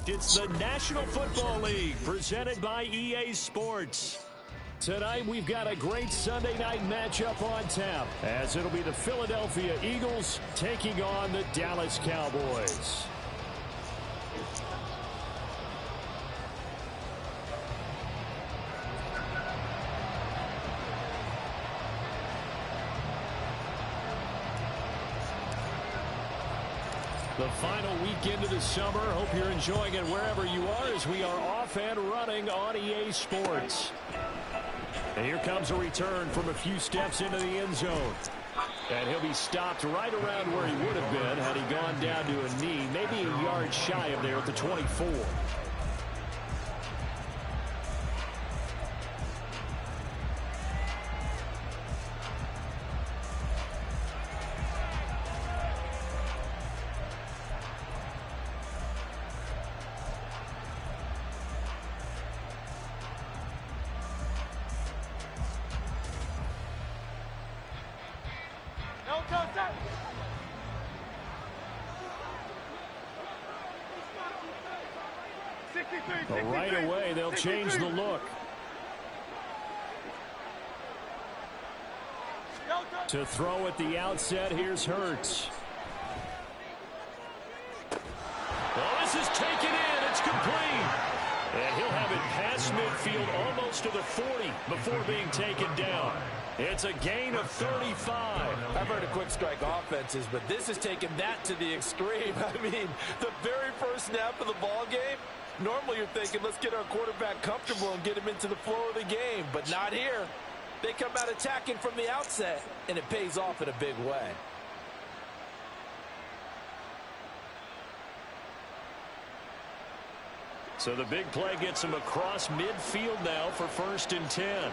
It's the National Football League presented by EA Sports. Tonight we've got a great Sunday night matchup on tap, as it'll be the Philadelphia Eagles taking on the Dallas Cowboys. The final weekend of the summer. Hope you're enjoying it wherever you are, as we are off and running on EA Sports. And here comes a return from a few steps into the end zone. And he'll be stopped right around where he would have been had he gone down to a knee, maybe a yard shy of there at the 24. But right away, they'll change the look. To throw at the outset, here's Hurts. Well, this is taken in. It's complete. And he'll have it past midfield almost to the 40 before being taken down. It's a gain of 35. I've heard of quick strike offenses, but this has taken that to the extreme. I mean, the very first snap of the ball game, normally you're thinking, let's get our quarterback comfortable and get him into the flow of the game, but not here. They come out attacking from the outset, and it pays off in a big way. So the big play gets him across midfield now for 1st and 10.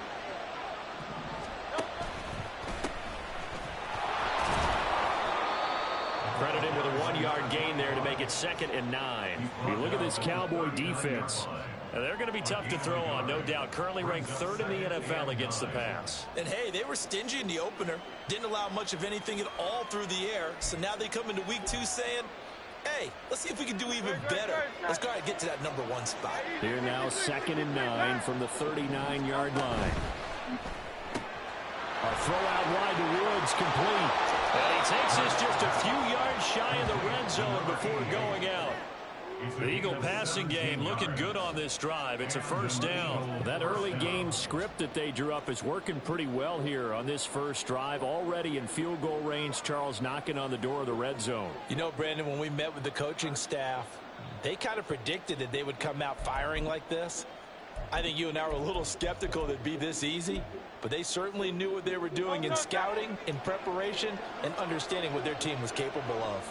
Credit him with a 1-yard gain there to make it 2nd and 9. You look at this Cowboy defense. And they're going to be tough to throw on, no doubt. Currently ranked 3rd in the NFL against the pass. And, hey, they were stingy in the opener. Didn't allow much of anything at all through the air. So now they come into week 2 saying, hey, let's see if we can do even better. Let's try to get to that number 1 spot. Here now 2nd and 9 from the 39-yard line. A throw out wide to Woods, complete. And he takes this just a few yards shy in the red zone before going out. The Eagle passing game looking good on this drive. It's a 1st down. That early game script that they drew up is working pretty well here on this first drive. Already in field goal range, Charles knocking on the door of the red zone. You know, Brandon, when we met with the coaching staff, they kind of predicted that they would come out firing like this. I think you and I were a little skeptical that it'd be this easy, but they certainly knew what they were doing in scouting, in preparation, and understanding what their team was capable of.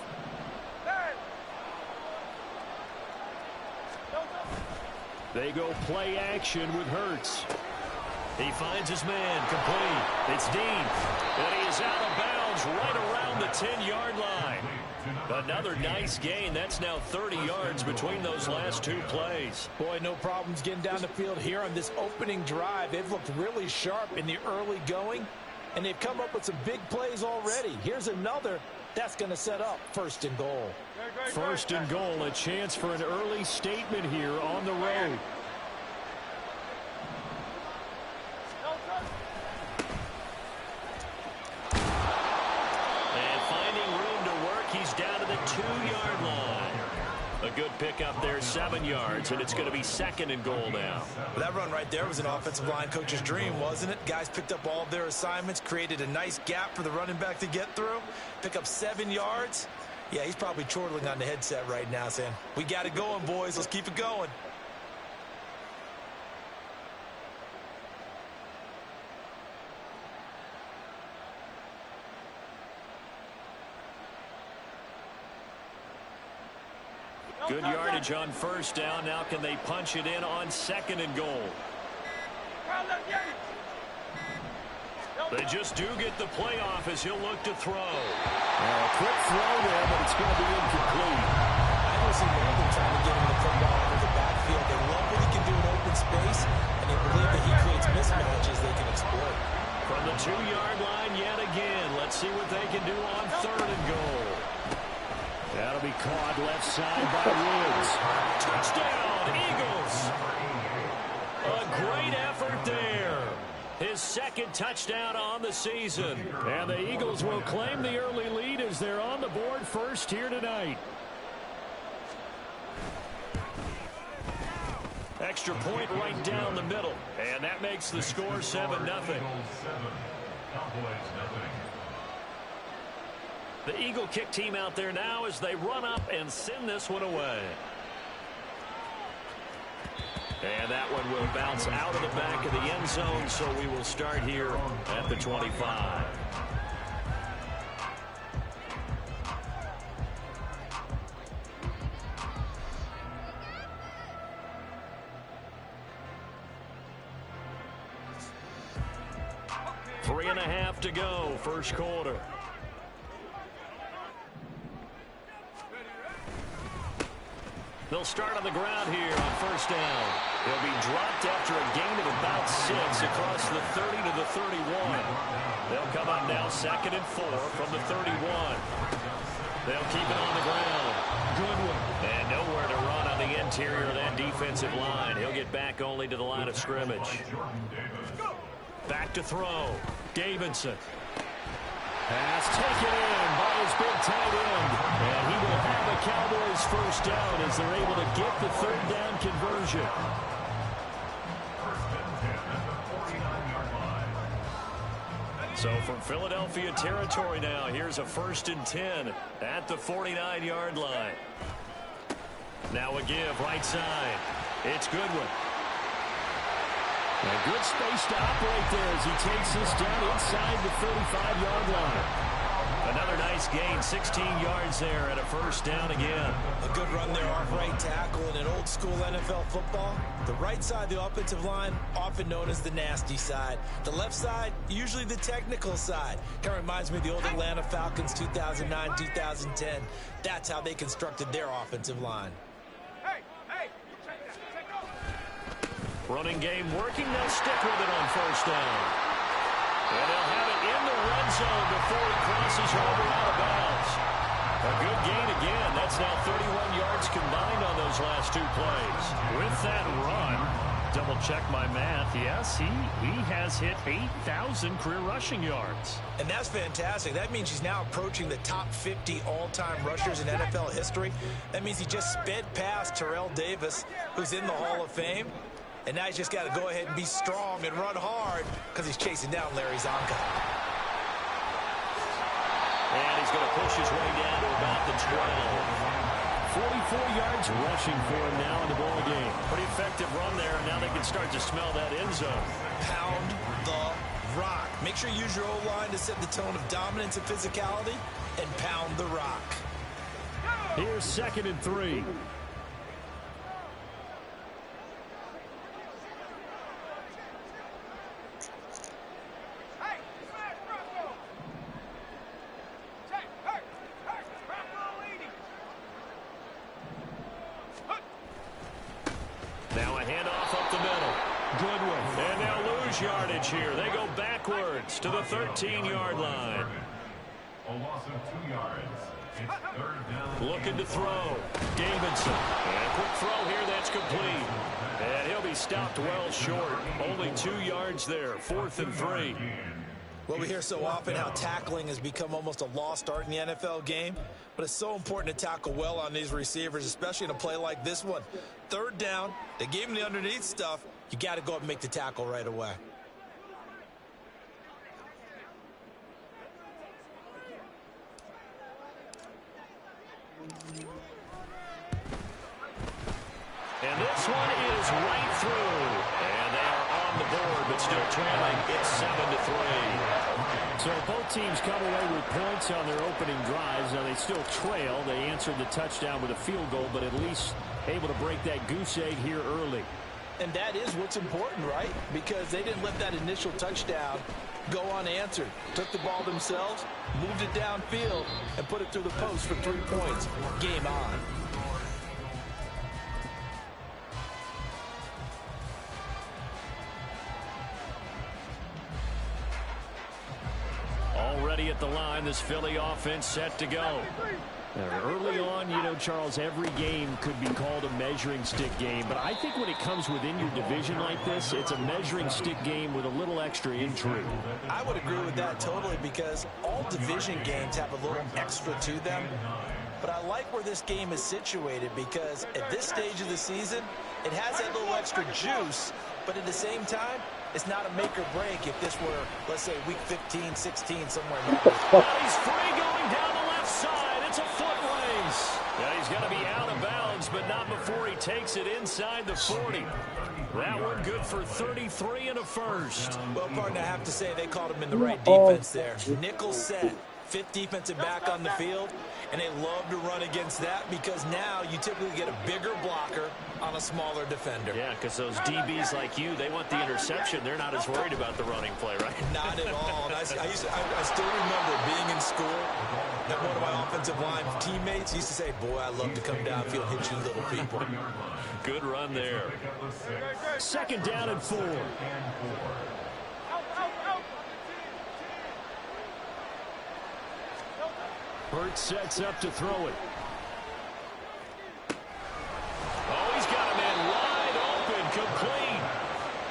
They go play action with Hurts. He finds his man, complete. It's deep, and he is out of bounds right around the 10-yard line. Another nice gain. That's now 30 yards between those last 2 plays. Boy, no problems getting down the field here on this opening drive. They've looked really sharp in the early going, and they've come up with some big plays already. Here's another. That's going to set up 1st and goal. 1st and goal, a chance for an early statement here on the road. And finding room to work, he's down to the 2-yard line. A good pickup there, 7 yards, and it's going to be 2nd and goal now. That run right there was an offensive line coach's dream, wasn't it? Guys picked up all of their assignments, created a nice gap for the running back to get through, pick up 7 yards. Yeah, he's probably chortling on the headset right now saying, we got it going, boys. Let's keep it going. Good yardage on 1st down. Now can they punch it in on 2nd and goal? They just do get the playoff as he'll look to throw. A quick throw there, but it's going to be incomplete. I don't see Brandon trying to get him the football out of the backfield. They love what he can do in open space, and they believe that he creates mismatches they can exploit. From the 2-yard line yet again. Let's see what they can do on 3rd and goal. That'll be caught left side by Woods. Touchdown, Eagles. A great effort there. His second touchdown on the season. And the Eagles will claim the early lead as they're on the board first here tonight. Extra point right down the middle. And that makes the score 7-0. The Eagle kick team out there now as they run up and send this one away. And that one will bounce out of the back of the end zone, so we will start here at the 25. Three and a half to go, first quarter. They'll start on the ground here on first down. He'll be dropped after a gain of about 6 across the 30 to the 31. They'll come up now 2nd and 4 from the 31. They'll keep it on the ground. Goodwin. And nowhere to run on the interior of that defensive line. He'll get back only to the line of scrimmage. Back to throw. Davidson. Pass taken in by his big tight end. And he will have the Cowboys first down as they're able to get the third down conversion. So from Philadelphia territory now, here's a 1st and 10 at the 49-yard line. Now a give right side. It's Goodwin. A good space to operate there as he takes this down inside the 35-yard line. Another nice gain, 16 yards there and a first down again. A good run there off right tackle in an old school NFL football. The right side of the offensive line, often known as the nasty side. The left side, usually the technical side. Kind of reminds me of the old Atlanta Falcons 2009, 2010. That's how they constructed their offensive line. Running game working. They'll stick with it on first down. And they'll have it in the red zone before he crosses over out of bounds. A good gain again. That's now 31 yards combined on those last 2 plays. With that run, double check my math. Yes, he has hit 8,000 career rushing yards. And that's fantastic. That means he's now approaching the top 50 all-time rushers in NFL history. That means he just sped past Terrell Davis, who's in the Hall of Fame. And now he's just got to go ahead and be strong and run hard because he's chasing down Larry Zonka. And he's going to push his way down to about the 12. 44 yards rushing for him now in the ball game. Pretty effective run there, and now they can start to smell that end zone. Pound the rock. Make sure you use your O-line to set the tone of dominance and physicality, and pound the rock. Here's 2nd and 3. Yardage here. They go backwards to the 13-yard line. A loss of 2 yards. It's 3rd down. Looking to throw. Davidson. And a quick throw here that's complete. And he'll be stopped well short. Only 2 yards there. 4th and 3. Well, we hear so often how tackling has become almost a lost art in the NFL game, but it's so important to tackle well on these receivers, especially in a play like this one. 3rd down, they gave him the underneath stuff. You got to go up and make the tackle right away. And this one is right through. And they are on the board, but still trailing. It's 7-3. So both teams come away with points on their opening drives. Now they still trail. They answered the touchdown with a field goal, but at least able to break that goose egg here early. And that is what's important, right? Because they didn't let that initial touchdown go unanswered. Took the ball themselves, moved it downfield, and put it through the post for 3 points. Game on. Already at the line, this Philly offense set to go. Early on, you know, Charles, every game could be called a measuring stick game. But I think when it comes within your division like this, it's a measuring stick game with a little extra intrigue. I would agree with that totally, because all division games have a little extra to them. But I like where this game is situated, because at this stage of the season, it has that little extra juice. But at the same time, it's not a make or break if this were, let's say, week 15, 16, somewhere in there. He's free going down the left side. It's a foot race. Yeah, he's going to be out of bounds, but not before he takes it inside the 40. That one good for 33 and a first. Well, partner, I have to say they called him in the right defense there. Nickel set, fifth defensive back on the field, and they love to run against that, because now you typically get a bigger blocker on a smaller defender. Yeah, because those DBs like you, they want the interception. They're not as worried about the running play, right? Not at all. And I still remember being in school, that one of my offensive line teammates used to say, boy, I love to come downfield and hit you little people. Good run there. Second down and 4. Burt sets up to throw it. Oh, he's got a man wide open, complete.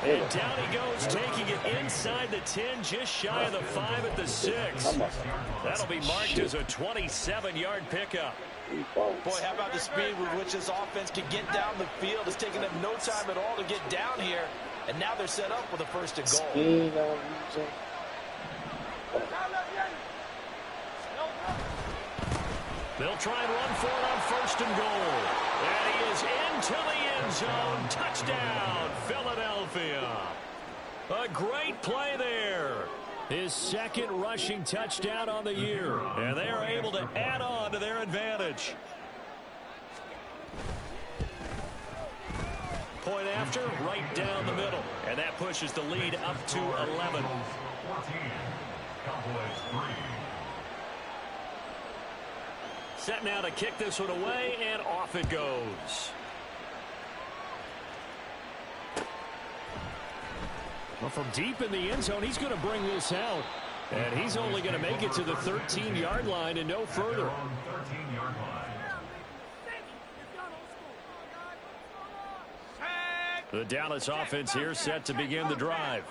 And down he goes, taking it inside the 10, just shy of the 5 at the 6. That'll be marked as a 27-yard pickup. Boy, how about the speed with which this offense can get down the field? It's taking them no time at all to get down here. And now they're set up with a first and goal. They'll try and run for it on first and goal. And he is into the end zone. Touchdown, Philadelphia. A great play there. His second rushing touchdown on the year. And they are able to add on to their advantage. Point after, right down the middle. And that pushes the lead up to 11. 14. Cowboys 3. Set now to kick this one away, and off it goes. Well, from deep in the end zone, he's going to bring this out. And he's only going to make it to the 13-yard line and no further. 13-yard line. The Dallas offense here set to begin the drive.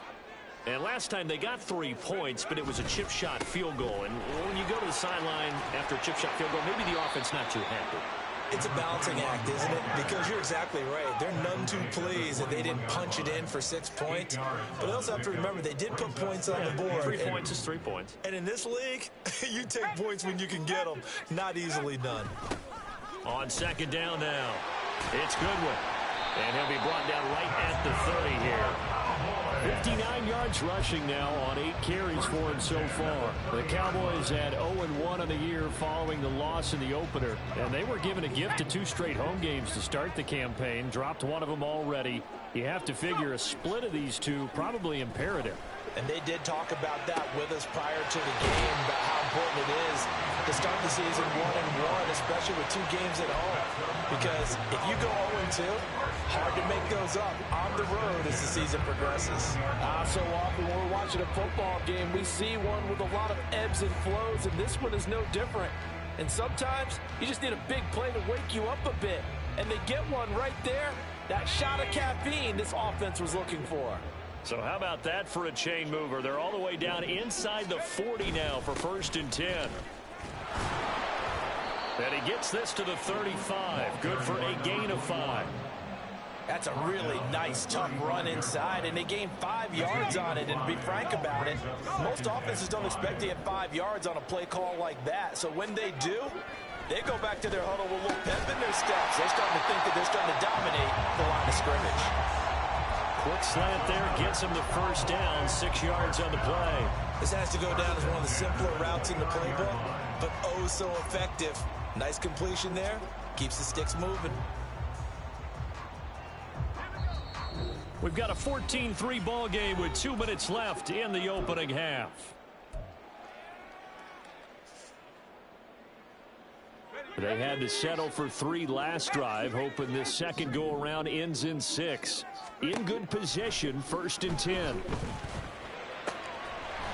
And last time they got 3 points, but it was a chip shot field goal. And when you go to the sideline after a chip shot field goal, maybe the offense not too happy. It's a balancing act, isn't it? Because you're exactly right. They're none too pleased that they didn't punch it in for 6 points. But I also have to remember they did put points on the board. 3 points is 3 points. And in this league, you take points when you can get them. Not easily done. On second down now, it's Goodwin. And he'll be brought down right at the 30 here. 59 yards rushing now on 8 carries for him so far. The Cowboys had 0-1 on the year following the loss in the opener. And they were given a gift of 2 straight home games to start the campaign. Dropped one of them already. You have to figure a split of these two probably imperative. And they did talk about that with us prior to the game, about how important it is to start the season 1-1, especially with 2 games at home. Because if you go 0-2, hard to make those up on the road as the season progresses. So often when we're watching a football game, we see one with a lot of ebbs and flows, and this one is no different. And sometimes you just need a big play to wake you up a bit. And they get one right there. That shot of caffeine this offense was looking for. So how about that for a chain mover? They're all the way down inside the 40 now for first and 10. And he gets this to the 35. Good for a gain of 5. That's a really nice, tough run inside, and they gained 5 yards on it. And to be frank about it, most offenses don't expect to get 5 yards on a play call like that. So when they do, they go back to their huddle with a little pep in their steps. They're starting to think that they're starting to dominate the line of scrimmage. Quick slant there gets him the first down, 6 yards on the play. This has to go down as one of the simpler routes in the playbook, but oh so effective. Nice completion there. Keeps the sticks moving. We've got a 14-3 ball game with 2 minutes left in the opening half. They had to settle for 3 last drive, hoping this second go-around ends in 6. In good position, first and 10.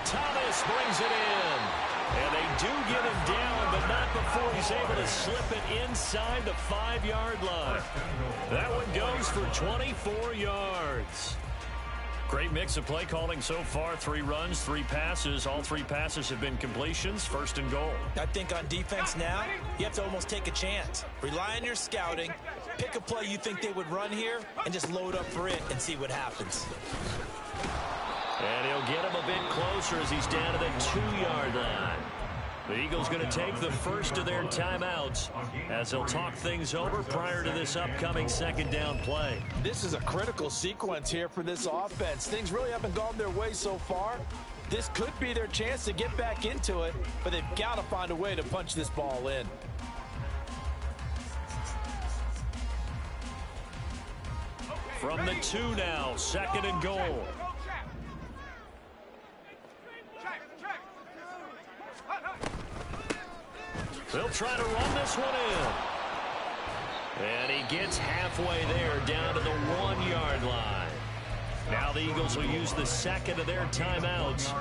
Thomas brings it in. And they do get him down, but not before he's able to slip it inside the 5-yard line. That one goes for 24 yards. Great mix of play calling so far. 3 runs, 3 passes. All 3 passes have been completions. First and goal. I think on defense now, you have to almost take a chance. Rely on your scouting. Pick a play you think they would run here and just load up for it and see what happens. And he'll get him a bit closer as he's down to the 2-yard line. The Eagles going to take the first of their timeouts as they'll talk things over prior to this upcoming second down play. This is a critical sequence here for this offense. Things really haven't gone their way so far. This could be their chance to get back into it, but they've got to find a way to punch this ball in. From the 2 now, second and goal. They'll try to run this one in. And he gets halfway there, down to the 1-yard line. Now the Eagles will use the second of their timeouts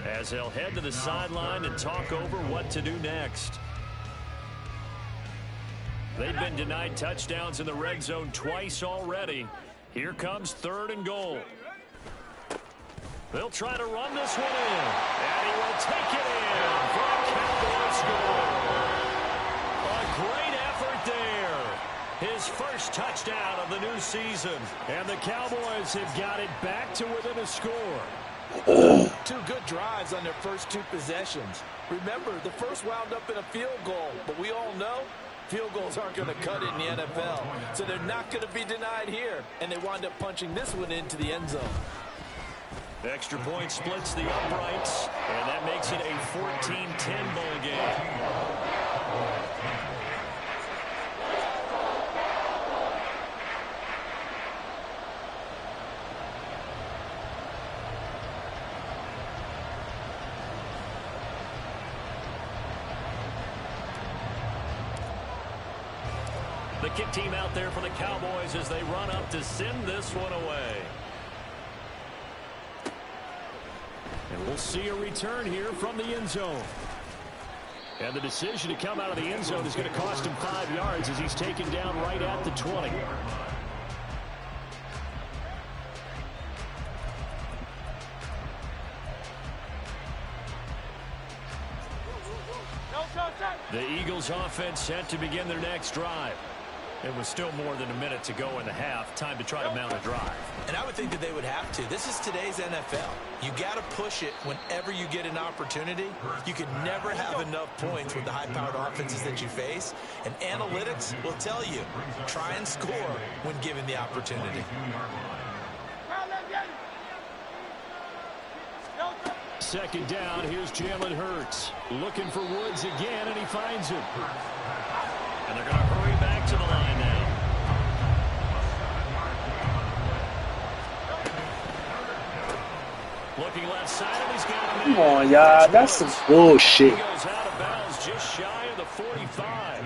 as they'll head to the sideline and talk over what to do next. They've been denied touchdowns in the red zone twice already. Here comes third and goal. They'll try to run this one in. And he will take it in for a Cowboy score. A great effort there. His first touchdown of the new season. And the Cowboys have got it back to within a score. 2 good drives on their first 2 possessions. Remember, the first wound up in a field goal, but we all know field goals aren't going to cut it in the NFL. So they're not going to be denied here, and they wind up punching this one into the end zone. The extra point splits the uprights, and that makes it a 14-10 ball game. The kick team out there for the Cowboys as they run up to send this one away. And we'll see a return here from the end zone. And the decision to come out of the end zone is going to cost him 5 yards as he's taken down right at the 20. The Eagles offense set to begin their next drive. It was still more than a minute to go in the half. Time to try to mount a drive. And I would think that they would have to. This is today's NFL. You got to push it whenever you get an opportunity. You can never have enough points with the high-powered offenses that you face. And analytics will tell you, try and score when given the opportunity. Second down, here's Jalen Hurts. Looking for Woods again, and he finds him. And they're going to hurry back to the line now. Looking left side, and he's got him. Come on, y'all. That's some bullshit. He goes out of bounds just shy of the 45.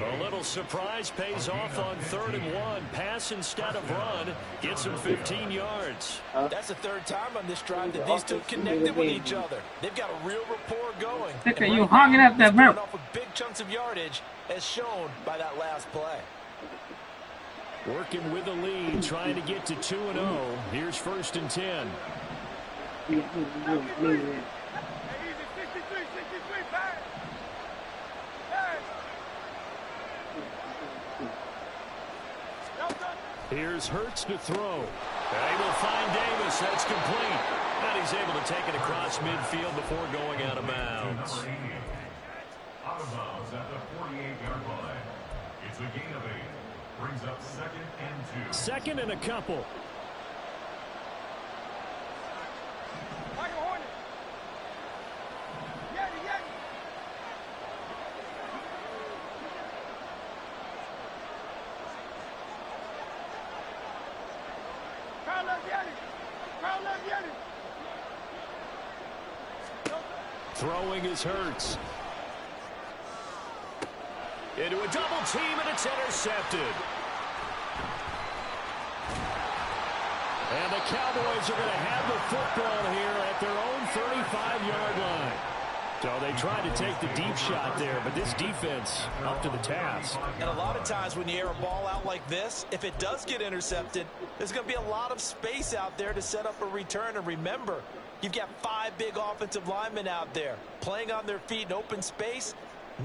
A little surprise pays off on 3rd and 1. Pass instead of run. Gets him 15 yards. That's the 3rd time on this drive that these 2 connected with each other. They've got a real rapport going. Look at you hogging up that rope. Off with big chunks of yardage, as shown by that last play. Working with the lead, trying to get to 2-0. Here's 1st and 10. Here's Hurts to throw. And he will find Davis. That's complete. And he's able to take it across midfield before going out of bounds. Out of bounds at the 48-yard line. It's a gain of 8. Brings up 2nd and 2. Second and a couple. Throwing is Hurts. Into a double team, and it's intercepted. And the Cowboys are going to have the football here at their own 35-yard line. So they tried to take the deep shot there, but this defense up to the task. And a lot of times when you air a ball out like this, if it does get intercepted, there's going to be a lot of space out there to set up a return. And remember, you've got 5 big offensive linemen out there playing on their feet in open space.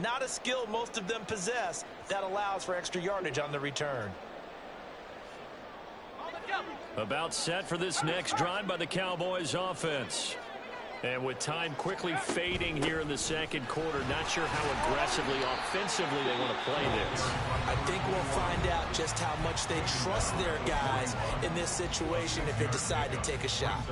Not a skill most of them possess that allows for extra yardage on the return. About set for this next drive by the Cowboys offense. And with time quickly fading here in the second quarter, not sure how aggressively, offensively they want to play this. I think we'll find out just how much they trust their guys in this situation if they decide to take a shot.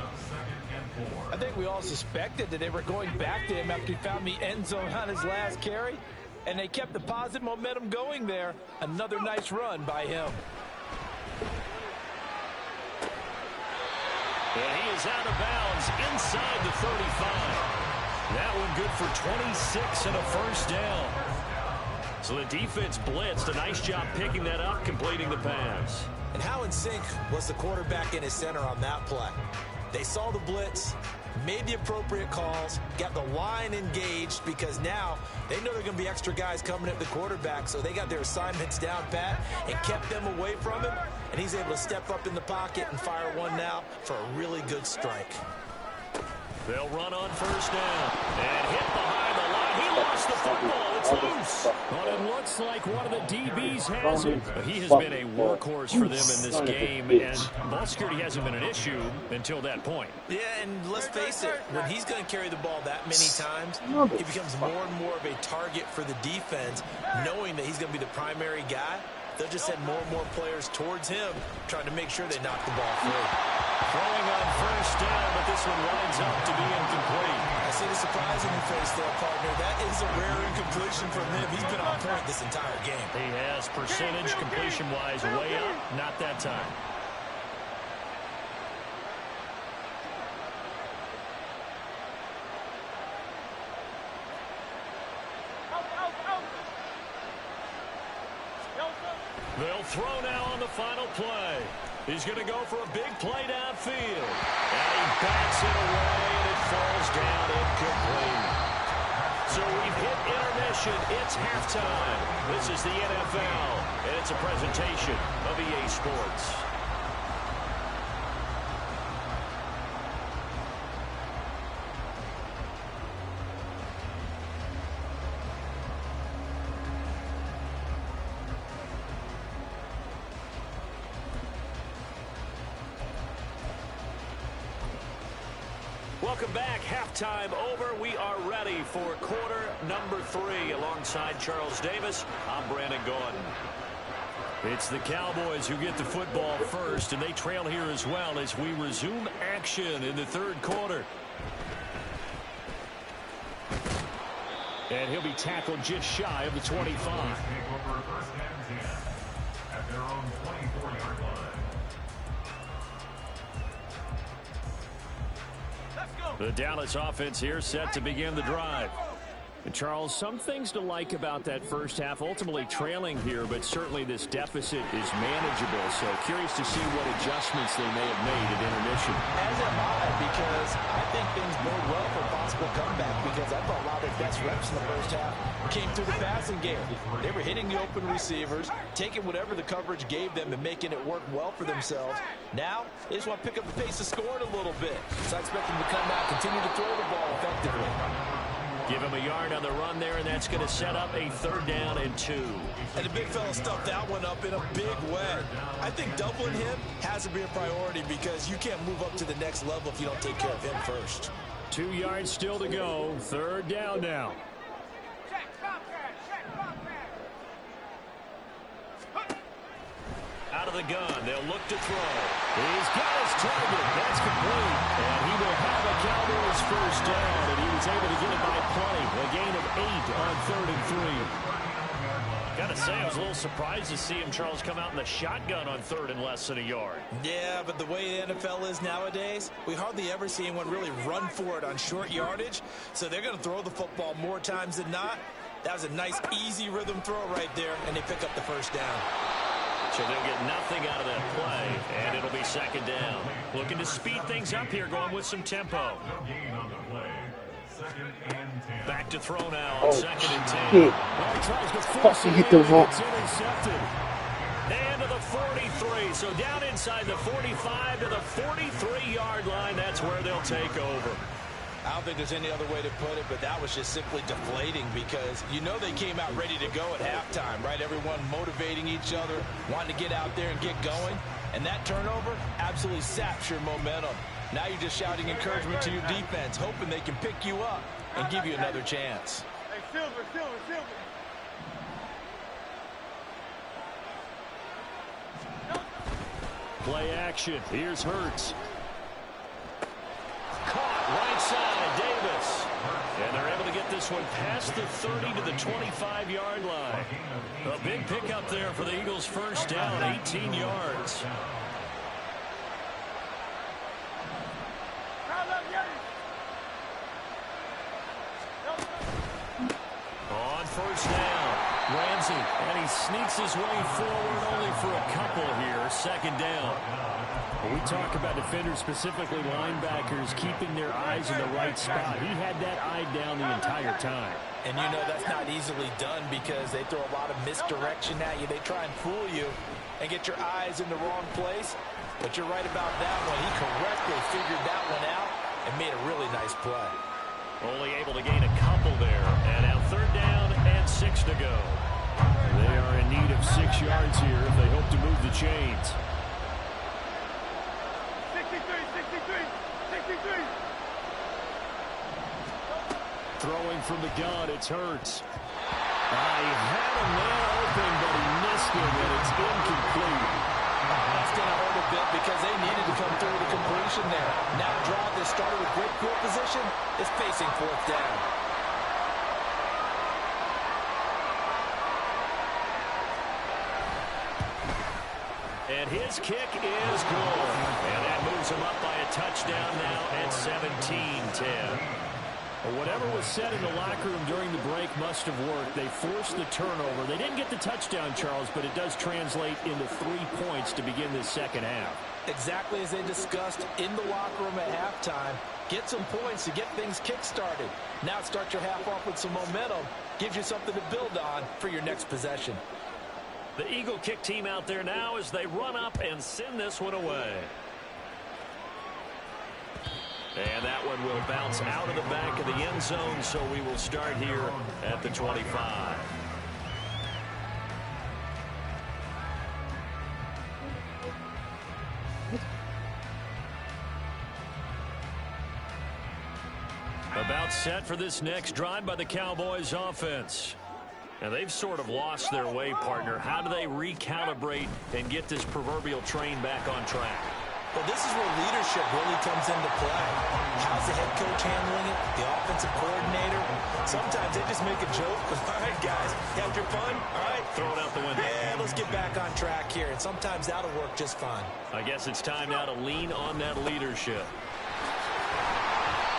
I think we all suspected that they were going back to him after he found the end zone on his last carry, and they kept the positive momentum going there. Another nice run by him. And he is out of bounds inside the 35. That one good for 26 and a first down. So the defense blitzed. A nice job picking that up, completing the pass. And how in sync was the quarterback and his center on that play? They saw the blitz, made the appropriate calls, got the line engaged because now they know there are going to be extra guys coming at the quarterback, so they got their assignments down pat and kept them away from him, and he's able to step up in the pocket and fire one now for a really good strike. They'll run on first down and hit behind the line. He lost the football. It's loose. But it looks like one of the DBs has it. He has been a workhorse for them in this game, and ball security hasn't been an issue until that point. Yeah, and let's face it, when he's going to carry the ball that many times, he becomes more and more of a target for the defense, knowing that he's going to be the primary guy. They'll just send more and more players towards him, trying to make sure they knock the ball free. Throwing on first down, but this one winds up to be incomplete. I see the surprise in your face there, partner. That is a rare incompletion from him. He's been on point this entire game. He has percentage completion-wise way up, not that time. They'll throw now on the final play. He's going to go for a big play downfield. And he bats it away, and it falls down incomplete. So we've hit intermission. It's halftime. This is the NFL, and it's a presentation of EA Sports. Welcome back. Halftime over. We are ready for quarter number 3. Alongside Charles Davis, I'm Brandon Gordon. It's the Cowboys who get the football first, and they trail here as well as we resume action in the third quarter. And he'll be tackled just shy of the 25. At their own 24-yard line. The Dallas offense here set to begin the drive. And Charles, some things to like about that first half. Ultimately trailing here, but certainly this deficit is manageable. So curious to see what adjustments they may have made at intermission. As am I, because I think things bode well for a possible comeback, because I thought a lot of their best reps in the first half came through the passing game. They were hitting the open receivers, taking whatever the coverage gave them and making it work well for themselves. Now, they just want to pick up the pace of scoring a little bit. So I expect them to come out, continue to throw the ball effectively. Give him a yard on the run there, and that's going to set up a 3rd down and 2. And the big fella stuffed that one up in a big way. I think doubling him has to be a priority, because you can't move up to the next level if you don't take care of him first. 2 yards still to go. 3rd down now. Out of the gun, they'll look to throw. He's got his target. That's complete. And he will have a Cowboys first down, and he was able to get it by plenty. A gain of 8 on 3rd and 3. Gotta say, I was a little surprised to see him, Charles, come out in the shotgun on 3rd and less than a yard. Yeah, but the way the NFL is nowadays, we hardly ever see anyone really run for it on short yardage. So they're going to throw the football more times than not. That was a nice, easy rhythm throw right there, and they pick up the first down. So they'll get nothing out of that play, and it'll be 2nd down. Looking to speed things up here, going with some tempo. No gain on the play. second and 10. Back to throw now on Oh, second and 10. shit. Well, he tries to Fuck, force he it hit the in, wall. it's intercepted. And to the 43. So down inside the 45 to the 43-yard line. That's where they'll take over. I don't think there's any other way to put it, but that was just simply deflating because you know they came out ready to go at halftime, right? Everyone motivating each other, wanting to get out there and get going. And that turnover absolutely saps your momentum. Now you're just shouting encouragement to your defense, hoping they can pick you up and give you another chance. Hey, Silver, Silver, Silver. Play action. Here's Hurts. Caught right side, Davis. And they're able to get this one past the 30 to the 25-yard line. A big pickup there for the Eagles' first down, 18 yards. On first down, Ramsey, and he sneaks his way forward only for a couple here. Second down. When we talk about defenders, specifically linebackers, keeping their eyes in the right spot. He had that eye down the entire time. And you know that's not easily done because they throw a lot of misdirection at you. They try and fool you and get your eyes in the wrong place. But you're right about that one. He correctly figured that one out and made a really nice play. Only able to gain a couple there. And now third down and 6 to go. They are in need of 6 yards here if they hope to move the chains. 63. Throwing from the gun, it's Hurts. He had a man open, but he missed it, and it's incomplete. That's going to hurt a bit because they needed to come through the completion there. Now a drive that started with great field position is facing fourth down. And his kick is good. And that moves him up by a touchdown now at 17-10. Well, whatever was said in the locker room during the break must have worked. They forced the turnover. They didn't get the touchdown, Charles, but it does translate into 3 points to begin this second half. Exactly as they discussed in the locker room at halftime. Get some points to get things kick-started. Now start your half off with some momentum. Gives you something to build on for your next possession. The Eagle kick team out there now as they run up and send this one away. And that one will bounce out of the back of the end zone, so we will start here at the 25. About set for this next drive by the Cowboys offense. Now, they've sort of lost their way, partner. How do they recalibrate and get this proverbial train back on track? Well, this is where leadership really comes into play. How's the head coach handling it? The offensive coordinator? Sometimes they just make a joke. All right, guys, had your fun? All right. Throw it out the window. Yeah, let's get back on track here. And sometimes that'll work just fine. I guess it's time now to lean on that leadership.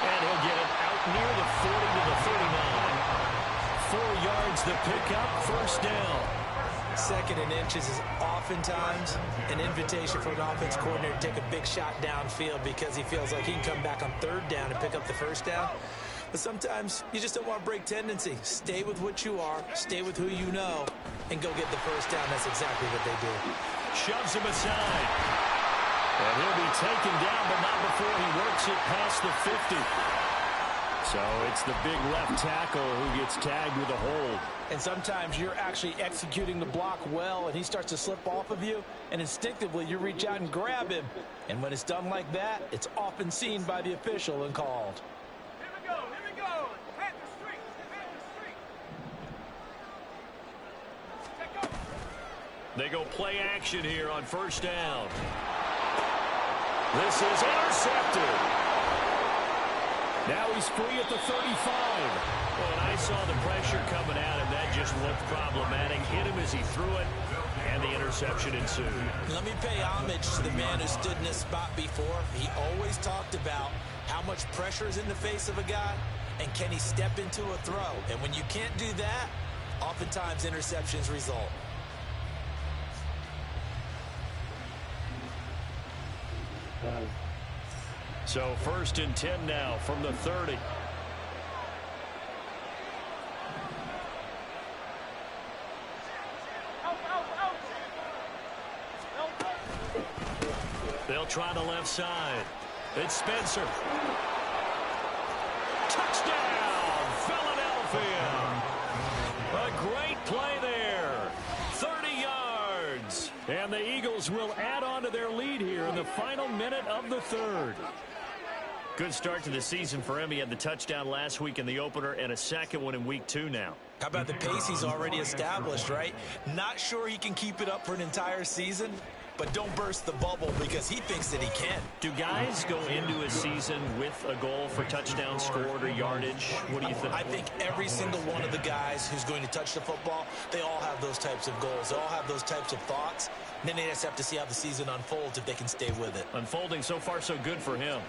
And he'll get it out near the 40 to the 39. 4 yards the pickup, first down. Second and inches is oftentimes an invitation for an offense coordinator to take a big shot downfield because he feels like he can come back on third down and pick up the first down. But sometimes you just don't want to break tendency. Stay with what you are, stay with who you know, and go get the first down. That's exactly what they do. Shoves him aside. And he'll be taken down, but not before he works it past the 50. So it's the big left tackle who gets tagged with a hold. And sometimes you're actually executing the block well, and he starts to slip off of you, and instinctively you reach out and grab him. And when it's done like that, it's often seen by the official and called. Here we go. Plant the streak. Take over. They go play action here on first down. This is intercepted. Now he's free at the 35. Well, and I saw the pressure coming at him. That just looked problematic. Hit him as he threw it, and the interception ensued. Let me pay homage to the man who stood in this spot before. He always talked about how much pressure is in the face of a guy, and can he step into a throw. And when you can't do that, oftentimes interceptions result. So 1st and 10 now from the 30. They'll try the left side. It's Spencer. Touchdown, Philadelphia. A great play there. 30 yards. And the Eagles will add on to their lead here in the final minute of the third. Good start to the season for him. He had the touchdown last week in the opener and a second one in week 2 now. How about the pace he's already established, right? Not sure he can keep it up for an entire season, but don't burst the bubble because he thinks that he can. Do guys go into a season with a goal for touchdown scored or yardage? What do you think? I think every single one of the guys who's going to touch the football, they all have those types of goals. They all have those types of thoughts. And then they just have to see how the season unfolds if they can stay with it. Unfolding so far so good for him.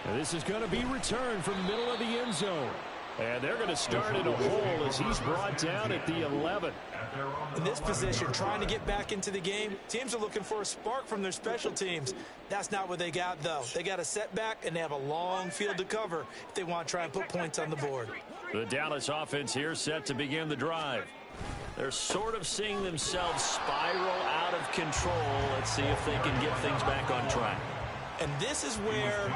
And this is going to be returned from the middle of the end zone. And they're going to start in a hole as he's brought down at the 11. In this position, trying to get back into the game, teams are looking for a spark from their special teams. That's not what they got, though. They got a setback, and they have a long field to cover if they want to try and put points on the board. The Dallas offense here set to begin the drive. They're sort of seeing themselves spiral out of control. Let's see if they can get things back on track. And this is where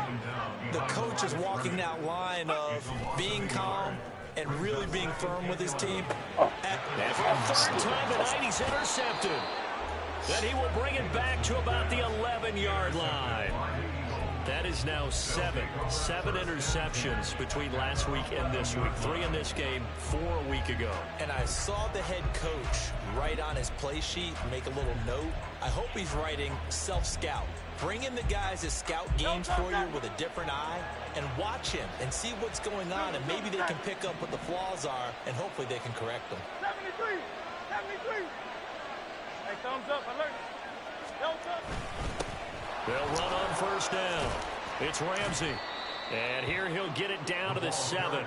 the coach is walking that line of being calm and really being firm with his team. And for a third time tonight, he's intercepted. Then he will bring it back to about the 11-yard line. That is now 7 interceptions between last week and this week. 3 in this game, 4 a week ago. And I saw the head coach write on his play sheet, make a little note. I hope he's writing self-scout. Bring in the guys that scout games for you with a different eye and watch him and see what's going on, and maybe they can pick up what the flaws are, and hopefully they can correct them. 73, 73. Hey, thumbs up, alert. Thumbs up. They'll run on first down. It's Ramsey. And here he'll get it down to the 7.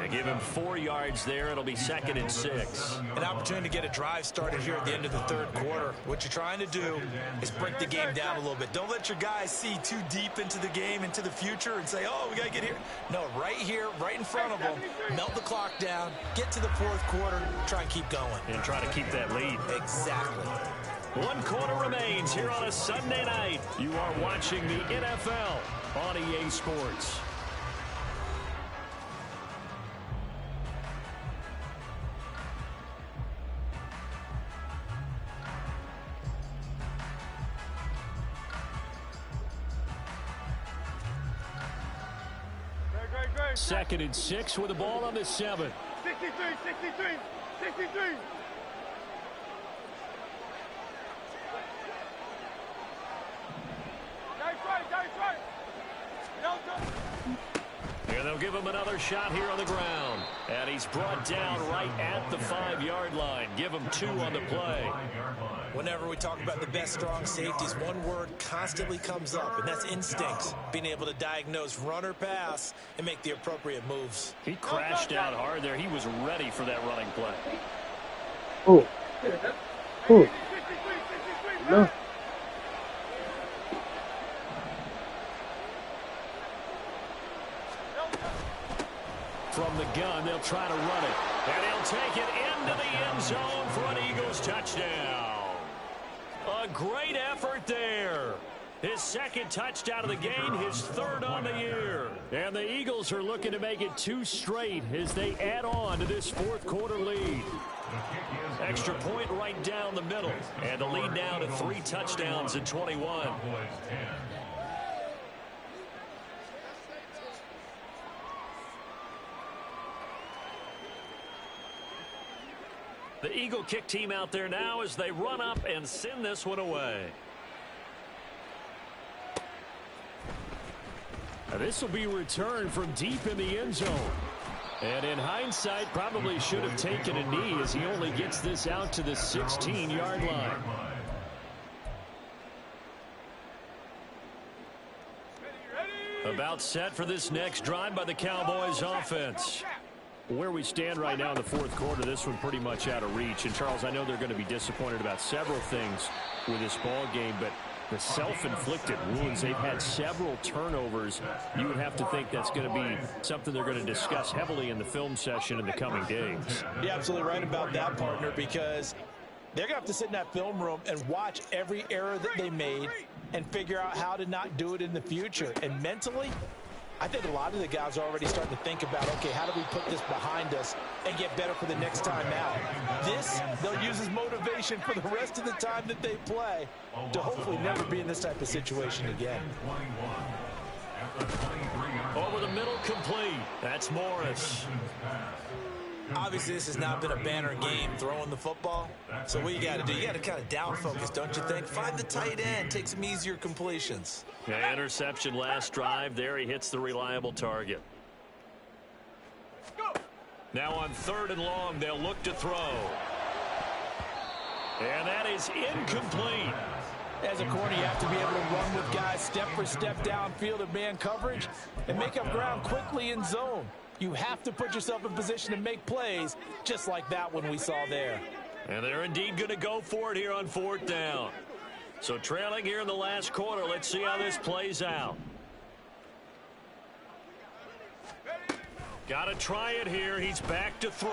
And give him 4 yards there. It'll be 2nd and 6. An opportunity to get a drive started here at the end of the third quarter. What you're trying to do is break the game down a little bit. Don't let your guys see too deep into the game, into the future, and say, oh, we got to get here. No, right here, right in front of them, melt the clock down, get to the fourth quarter, try and keep going. And try to keep that lead. Exactly. 1 quarter remains here on a Sunday night. You are watching the NFL on EA Sports. Great. 2nd and 6 with the ball on the 7. 63. Guys, right. And they'll give him another shot here on the ground. And he's brought down right at the 5-yard line. Give him 2 on the play. Whenever we talk about the best strong safeties, one word constantly comes up, and that's instincts. Being able to diagnose run or pass and make the appropriate moves. He crashed out hard there. He was ready for that running play. Oh. No. From the gun, they'll try to run it. And he'll take it into the end zone for an Eagles touchdown. A great effort there. His 2nd touchdown of the game, his 3rd on the year. And the Eagles are looking to make it 2 straight as they add on to this 4th quarter lead. Extra point right down the middle. And the lead now to 3 touchdowns in 21. The Eagle kick team out there now as they run up and send this one away. This will be returned from deep in the end zone. And in hindsight, probably should have taken a knee as he only gets this out to the 16-yard line. About set for this next drive by the Cowboys offense. Where we stand right now in the 4th quarter, this one pretty much out of reach. And, Charles, I know they're going to be disappointed about several things with this ball game, but the self-inflicted wounds, they've had several turnovers. You would have to think that's going to be something they're going to discuss heavily in the film session in the coming days. You're absolutely right about that, partner, because They're going to have to sit in that film room and watch every error that they made and figure out how to not do it in the future. And mentally, I think a lot of the guys are already starting to think about, okay, how do we put this behind us and get better for the next time out? This, they'll use as motivation for the rest of the time that they play to hopefully never be in this type of situation again. Over the middle, complete. That's Morris. Obviously, this has not been a banner game throwing the football. So what you got to do, you got to kind of down focus, don't you think? Find the tight end, take some easier completions. Yeah, interception last drive. There he hits the reliable target. Now on 3rd and long, they'll look to throw. And that is incomplete. As a corner, you have to be able to run with guys step for step downfield in man coverage and make up ground quickly in zone. You have to put yourself in position to make plays just like that one we saw there. And they're indeed going to go for it here on 4th down. So trailing here in the last quarter, let's see how this plays out. Got to try it here. He's back to throw.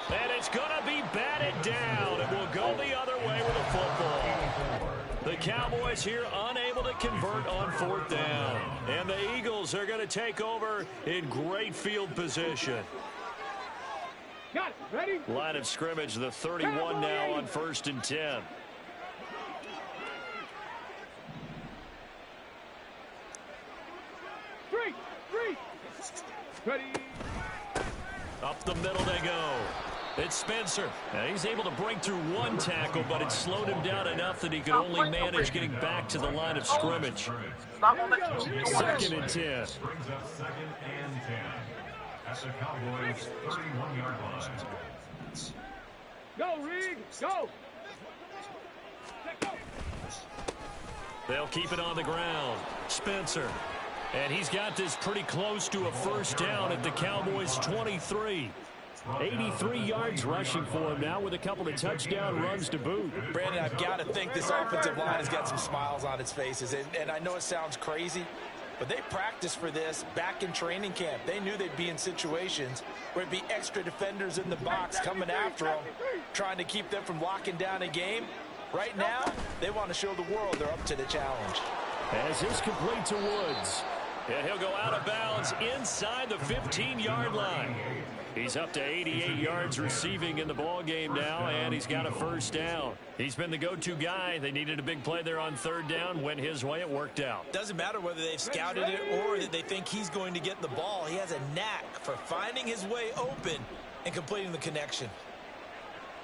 And it's going to be batted down. It will go the other way with the football. The Cowboys here unable to convert on 4th down. And the Eagles are going to take over in great field position. Got it. Ready? Line of scrimmage, the 31 now on 1st and 10. Three. Ready? Up the middle they go. It's Spencer. Now he's able to break through one tackle, but it slowed him down enough that he could only manage getting back to the line of scrimmage. 2nd and 10. Brings up 2nd and 10 at the Cowboys' 31-yard line. Go, Reed. Go. They'll keep it on the ground. Spencer. And he's got this pretty close to a 1st down at the Cowboys' 23. 83 yards rushing for him now with a couple of touchdown runs to boot. Brandon, I've got to think this offensive line has got some smiles on its faces. And I know it sounds crazy, but they practiced for this back in training camp. They knew they'd be in situations where it'd be extra defenders in the box coming after them, trying to keep them from locking down a game. Right now, they want to show the world they're up to the challenge. As is complete to Woods. And he'll go out of bounds inside the 15-yard line. He's up to 88 yards receiving in the ball game now, and he's got a 1st down. He's been the go-to guy. They needed a big play there on 3rd down. Went his way. It worked out. Doesn't matter whether they've scouted it or that they think he's going to get the ball. He has a knack for finding his way open and completing the connection.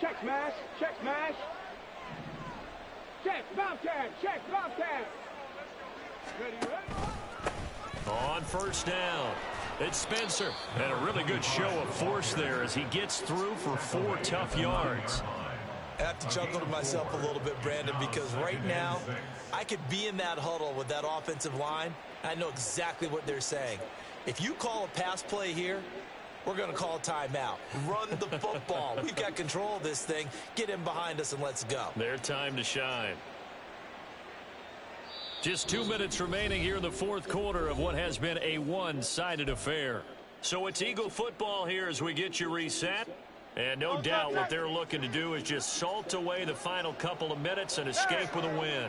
Check smash. Check smash. Check Bobcat. Check Bobcat. Ready? On 1st down, it's Spencer. And a really good show of force there as he gets through for 4 tough yards. I have to chuckle to myself a little bit, Brandon, because right now I could be in that huddle with that offensive line. I know exactly what they're saying. If you call a pass play here, we're going to call a timeout. Run the football. We've got control of this thing. Get in behind us and let's go. Their time to shine. Just 2 minutes remaining here in the 4th quarter of what has been a one-sided affair. So it's Eagle football here as we get you reset. And no doubt what they're looking to do is just salt away the final couple of minutes and escape with a win.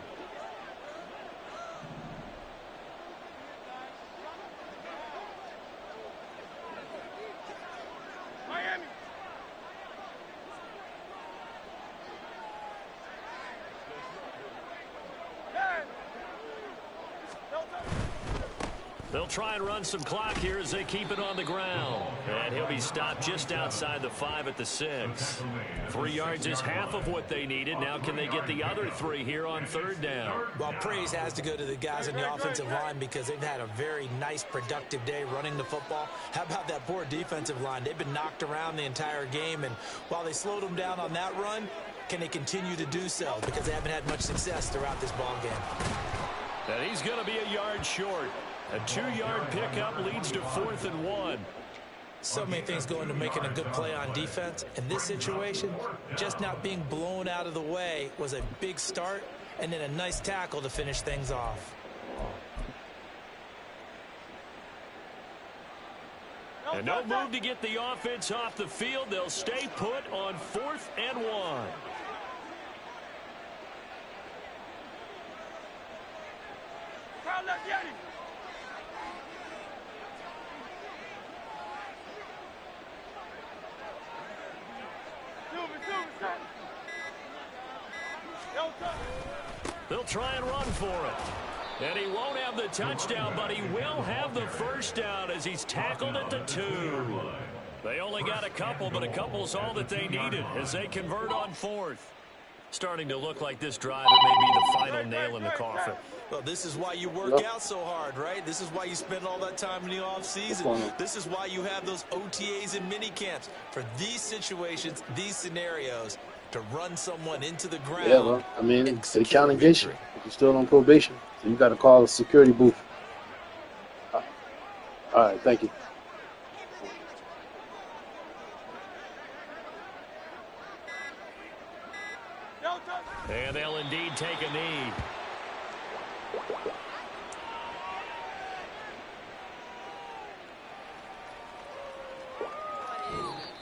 Miami. They'll try and run some clock here as they keep it on the ground. And he'll be stopped just outside the 5 at the 6. 3 yards is half of what they needed. Now can they get the other 3 here on 3rd down? Well, praise has to go to the guys on the offensive line because they've had a very nice, productive day running the football. How about that poor defensive line? They've been knocked around the entire game, and while they slowed them down on that run, can they continue to do so? Because they haven't had much success throughout this ball game. And he's going to be a yard short. A 2-yard pickup leads to 4th and 1. So many things go into making a good play on defense. In this situation, just not being blown out of the way was a big start, and then a nice tackle to finish things off. And no move to get the offense off the field. They'll stay put on 4th and 1. Crowd left, Yeti. They'll try and run for it. And he won't have the touchdown, but he will have the first down as he's tackled at the 2. They only got a couple, but a couple's all that they needed as they convert on 4th. Starting to look like this drive, it may be the final nail in the coffin. Well, this is why you work out so hard, right? This is why you spend all that time in the offseason. This is why you have those OTAs and mini camps. For these situations, these scenarios, to run someone into the ground. Yeah, well, I mean, it's a count against you. You're still on probation, so you got to call a security booth. All right, thank you. And they'll indeed take a knee.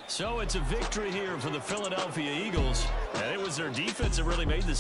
So it's a victory here for the Philadelphia Eagles. And it was their defense that really made this